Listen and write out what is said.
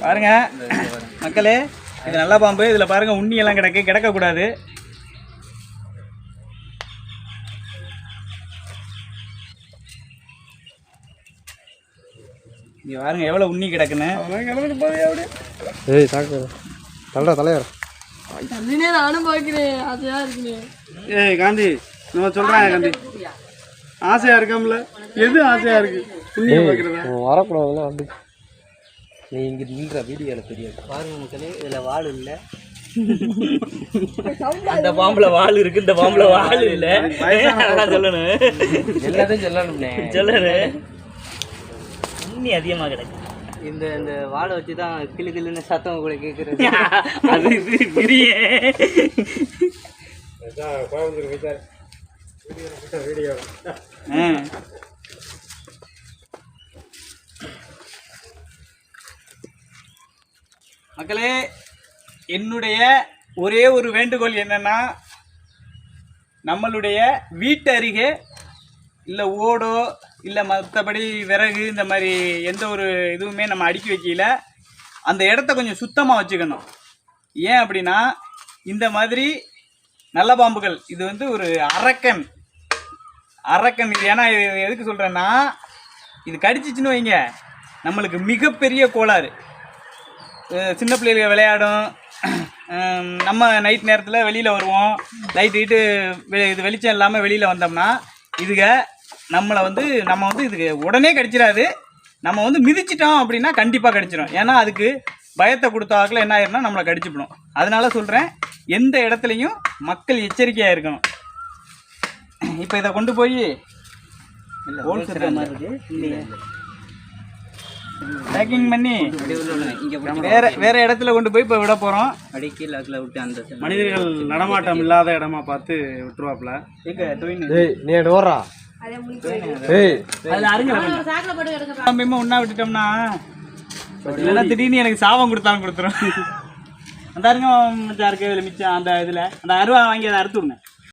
பாருங்க மக்களே, இது நல்ல பாம்பு. இதில் பாருங்க உண்ணி எல்லாம் கிடக்கக்கூடாது. இங்கே பாருங்க எவ்வளோ உண்ணி கிடக்குன்னு. ஏய் தாக்கு தள்ளுறா தலையார் தண்ணினே நானும் பார்க்கிறேன். ஆசையாக இருக்குங்க. ஏய் காந்தி நான் சொல்கிறேன் காந்தி, ஆசையாக இருக்காமல எது ஆசையாக இருக்கு புண்ணியம் பார்க்குறதா? வரக்கூடாதுல்ல அப்படி. நீ இங்கே நின்ற வீடியோவில் தெரியாது. பாருங்க மக்களே, இதில் வால் இல்லை. அந்த பாம்புல வால் இருக்கு, இந்த பாம்புல வால் இல்லை. சொல்லணும், எல்லாத்தையும் சொல்லணும்னே சொல்லணும். உண்ணி அதிகமாக கிடக்கு. இந்த இந்த வாழை வச்சு தான் கிளு கிளுன்னு சத்தம் கூட கேட்குறது. அது இது பெரிய வீடியோ. மக்களே, என்னுடைய ஒரே ஒரு வேண்டுகோள் என்னன்னா, நம்மளுடைய வீட்டு அருகே இல்லை ஓடோ இல்லை மற்றபடி விறகு இந்த மாதிரி எந்த ஒரு இதுவுமே நம்ம அடுக்கி வைக்கல. அந்த இடத்த கொஞ்சம் சுத்தமாக வச்சுக்கணும். ஏன் அப்படின்னா, இந்த மாதிரி நல்ல பாம்புகள் இது வந்து ஒரு அரக்கன். இது ஏன்னா இது எதுக்கு சொல்கிறேன்னா, இது கடிச்சிச்சின்னு வைங்க நம்மளுக்கு மிகப்பெரிய கோளாறு. சின்ன பிள்ளைகள் விளையாடும். நம்ம நைட் நேரத்தில் வெளியில் வருவோம். இது வெளிச்சம் இல்லாமல் வெளியில் வந்தோம்னா நம்ம வந்து இதுக்கு உடனே கடிச்சிடாது. நம்ம வந்து மிதிச்சிட்டோம் அப்படின்னா கண்டிப்பாக கடிச்சிடும். ஏன்னா அதுக்கு பயத்தை கொடுத்தாக்கில் என்ன ஆயிருன்னா நம்மளை கடிச்சுப்படும். அதனால சொல்கிறேன், எந்த இடத்துலையும் மக்கள் எச்சரிக்கையாக இருக்கணும். இப்போ இதை கொண்டு போய் பேக்கிங் பண்ணி வேற இடத்துல கொண்டு போய் இப்போ விட போகிறோம். விட்டு அந்த மனிதர்கள் நடமாட்டம் இல்லாத இடமா பார்த்து விட்டுருவாப்ல. நீ ஓடுறா உண்ணா விட்டுட்டோம்னா இல்லைன்னா திடீர்னு எனக்கு சாபம் கொடுத்தாலும் கொடுத்துரும். அந்த அருங்க மிச்சம் இருக்கு. இதில் மிச்சம் அந்த இதில் அந்த அருவா வாங்கி அதை அறுத்து விடுங்க.